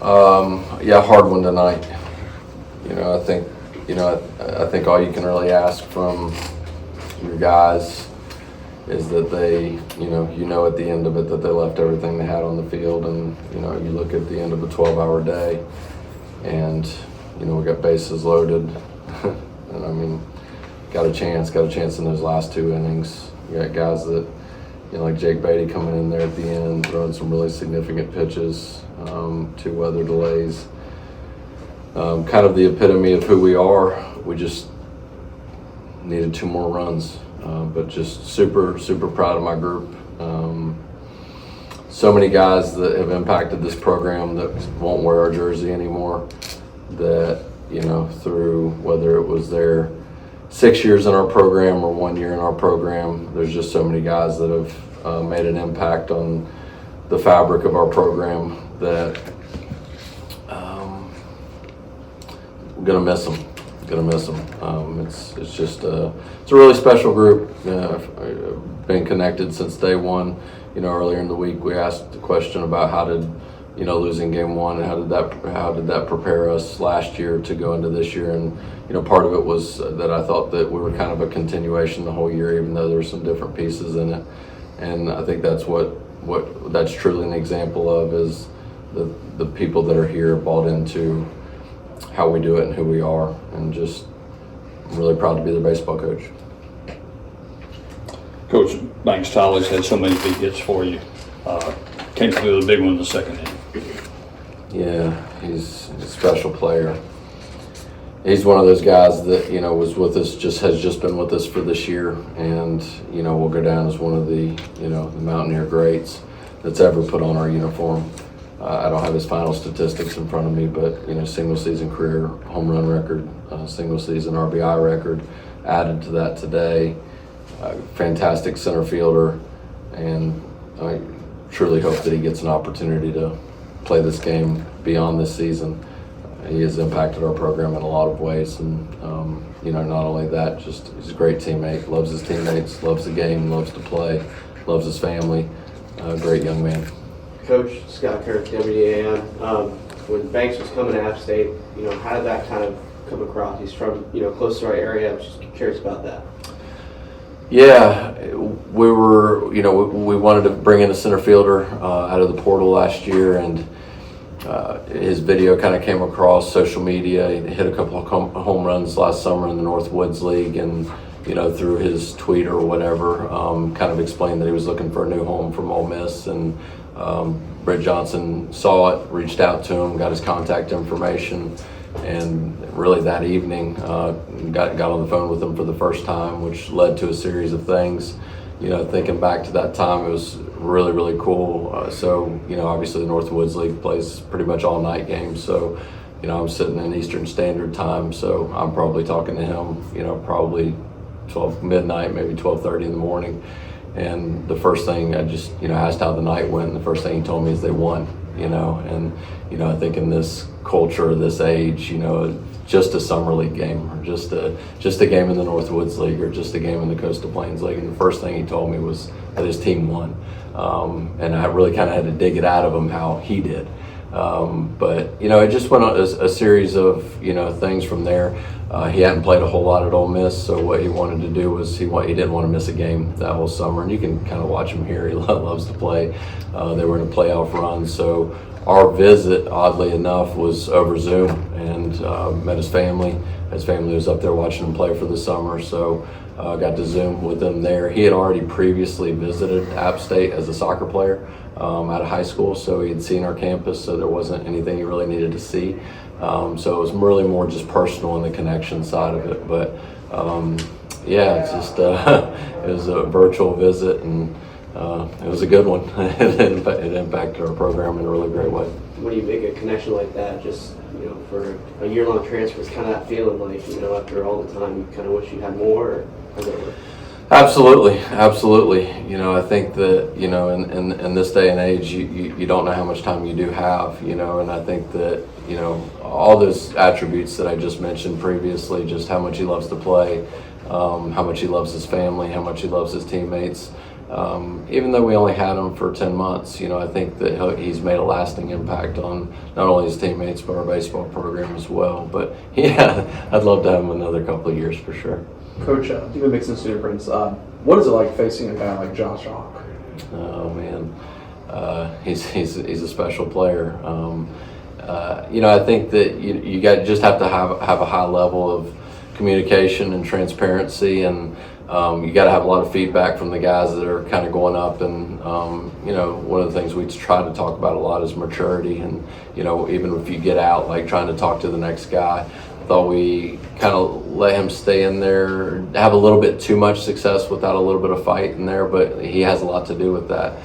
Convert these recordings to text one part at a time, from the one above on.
Yeah, hard one tonight. I think all you can really ask from your guys is that they, at the end of it that they left everything they had on the field, and you look at the end of a 12-hour day, and we got bases loaded, and I mean, got a chance in those last two innings. You got guys that, like Jake Beatty coming in there at the end, throwing some really significant pitches, 2 weather delays. Kind of the epitome of who we are. We just needed 2 more runs, but just super, super proud of my group. So many guys that have impacted this program that won't wear our jersey anymore, that, through whether it was their 6 years in our program or 1 year in our program, there's just so many guys that have made an impact on the fabric of our program that I'm gonna miss them. It's just it's a really special group. I've been connected since day one. Earlier in the week we asked the question about how did losing game 1 and how did that prepare us last year to go into this year, and part of it was that I thought that we were kind of a continuation the whole year, even though there were some different pieces in it. And I think that's what that's truly an example of, is the people that are here bought into how we do it and who we are, and just I'm really proud to be the baseball coach. Coach Banks-Tyler's had so many big hits for you. Came through the big one in the second inning. Yeah, he's a special player. He's one of those guys that was with us, has just been with us for this year, and will go down as one of the the Mountaineer greats that's ever put on our uniform. I don't have his final statistics in front of me, but single season career home run record, single season RBI record added to that today. Fantastic center fielder, and I truly hope that he gets an opportunity to play this game beyond this season. He has impacted our program in a lot of ways, and not only that, just he's a great teammate, loves his teammates, loves the game, loves to play, loves his family. Great young man. Coach Scott Kirk, WDAM. When Banks was coming to App State, how did that kind of come across? He's from close to our area. I'm just curious about that. Yeah, we were, we wanted to bring in a center fielder out of the portal last year, and his video kind of came across social media. He hit a couple of home runs last summer in the North Woods League, and through his tweet or whatever, kind of explained that he was looking for a new home from Ole Miss, and Britt Johnson saw it, reached out to him, got his contact information, and really that evening got on the phone with him for the first time, which led to a series of things. Thinking back to that time, it was really, really cool. So obviously the North Woods League plays pretty much all night games, so I'm sitting in Eastern Standard Time, so I'm probably talking to him probably 12 midnight, maybe 12:30 in the morning. And the first thing I just asked how the night went, and the first thing he told me is they won. And I think in this culture, this age, just a summer league game, or just a game in the North Woods League, or just a game in the Coastal Plains League, and the first thing he told me was that his team won. And I really kind of had to dig it out of him how he did. But it just went on a series of things from there. He hadn't played a whole lot at Ole Miss, so what he wanted to do was he didn't want to miss a game that whole summer, and you can kind of watch him here. He loves to play. They were in a playoff run, so our visit, oddly enough, was over Zoom, and met his family. His family was up there watching him play for the summer, so got to Zoom with him there. He had already previously visited App State as a soccer player out of high school, so he had seen our campus, so there wasn't anything he really needed to see. So it was really more just personal and the connection side of it. But it's just it was a virtual visit, and it was a good one. It impacted our program in a really great way. When you make a connection like that, just for a year-long transfer, it's kind of that feeling like after all the time, you kind of wish you had more. Or how does that work? Absolutely. I think that in this day and age, you don't know how much time you do have. And I think that all those attributes that I just mentioned previously, just how much he loves to play, how much he loves his family, how much he loves his teammates, even though we only had him for 10 months, I think that he's made a lasting impact on not only his teammates but our baseball program as well. But yeah, I'd love to have him another couple of years for sure. Coach, you've been mixing student friends. What is it like facing a guy like Josh Hawk? Oh man, he's a special player. I think that you just have to have a high level of communication and transparency, and you got to have a lot of feedback from the guys that are kind of going up. And one of the things we try to talk about a lot is maturity, and even if you get out, like trying to talk to the next guy. I thought we kind of let him stay in there, have a little bit too much success without a little bit of fight in there, but he has a lot to do with that.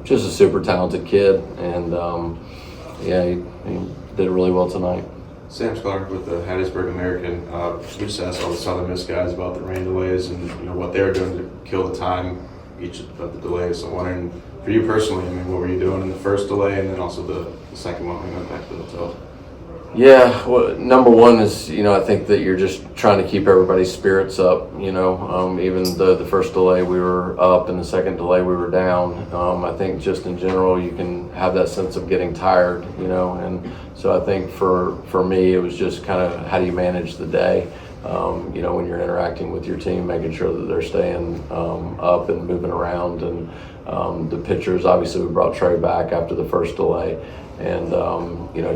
Just a super talented kid, and he did really well tonight. Sam Clark with the Hattiesburg American. We just asked all the Southern Miss guys about the rain delays and what they were doing to kill the time each of the delays. So I'm wondering, for you personally, what were you doing in the first delay and then also the second one when you went back to the hotel? Yeah, well, number one is, I think that you're just trying to keep everybody's spirits up, even the first delay we were up and the second delay we were down. I think just in general, you can have that sense of getting tired, and so I think for me, it was just kind of how do you manage the day, when you're interacting with your team, making sure that they're staying up and moving around. And the pitchers, obviously we brought Trey back after the first delay. And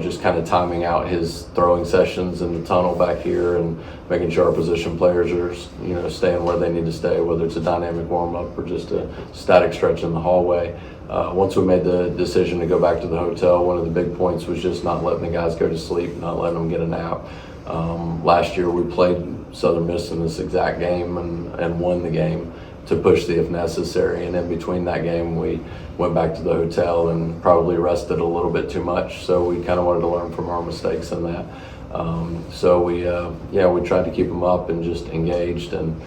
just kind of timing out his throwing sessions in the tunnel back here and making sure our position players are staying where they need to stay, whether it's a dynamic warm-up or just a static stretch in the hallway. Once we made the decision to go back to the hotel, one of the big points was just not letting the guys go to sleep, not letting them get a nap. Last year we played Southern Miss in this exact game and won the game to push the if necessary, and in between that game we went back to the hotel and probably rested a little bit too much, so we kind of wanted to learn from our mistakes in that. So we tried to keep them up and just engaged, and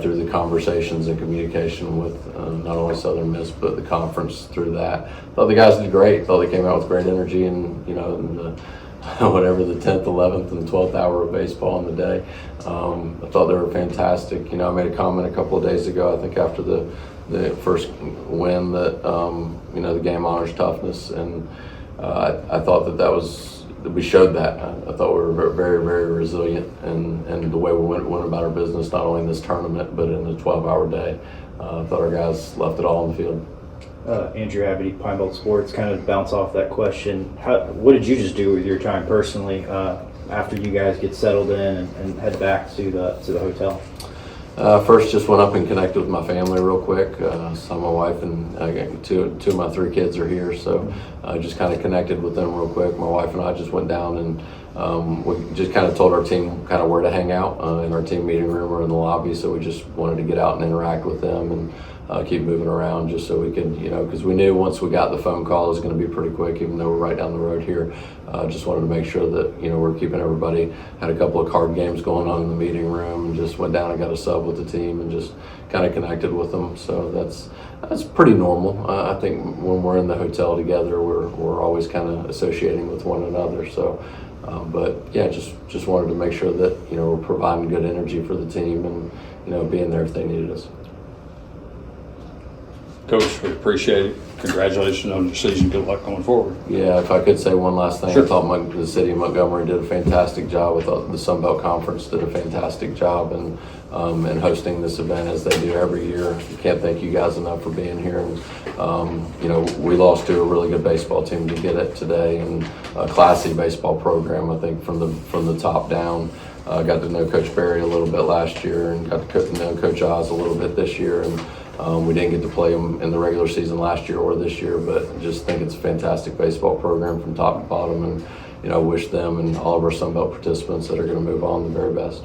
through the conversations and communication with not only Southern Miss but the conference through that. Thought the guys did great. Thought they came out with great energy, and in the whatever the 10th, 11th, and 12th hour of baseball in the day. I thought they were fantastic. I made a comment a couple of days ago, I think after the first win, that the game honors toughness, and I thought that we showed that. I thought we were very, very resilient, and the way we went about our business, not only in this tournament but in the 12-hour day. I thought our guys left it all on the field. Andrew Abity, Pine Belt Sports, kind of bounce off that question. What did you just do with your time personally after you guys get settled in and head back to the hotel? First, just went up and connected with my family real quick. So my wife and two of my three kids are here, so I just kind of connected with them real quick. My wife and I just went down and we just kind of told our team kind of where to hang out in our team meeting room or in the lobby. So we just wanted to get out and interact with them and keep moving around, just so we could, because we knew once we got the phone call it was going to be pretty quick, even though we're right down the road here. Just wanted to make sure that we're keeping everybody. Had a couple of card games going on in the meeting room, and just went down and got a sub with the team and just kind of connected with them. So that's pretty normal. I think when we're in the hotel together, we're always kind of associating with one another. So, but yeah, just wanted to make sure that we're providing good energy for the team and being there if they needed us. Coach, we appreciate it. Congratulations on your season. Good luck going forward. Yeah, if I could say one last thing, Sure. I thought the city of Montgomery did a fantastic job. I thought the Sun Belt Conference did a fantastic job in hosting this event, as they do every year. I can't thank you guys enough for being here. And we lost to a really good baseball team to get it today, and a classy baseball program. I think from the top down. Got to know Coach Berry a little bit last year, and got to know Coach Oz a little bit this year. And we didn't get to play them in the regular season last year or this year, but just think it's a fantastic baseball program from top to bottom, and wish them and all of our Sun Belt participants that are going to move on the very best.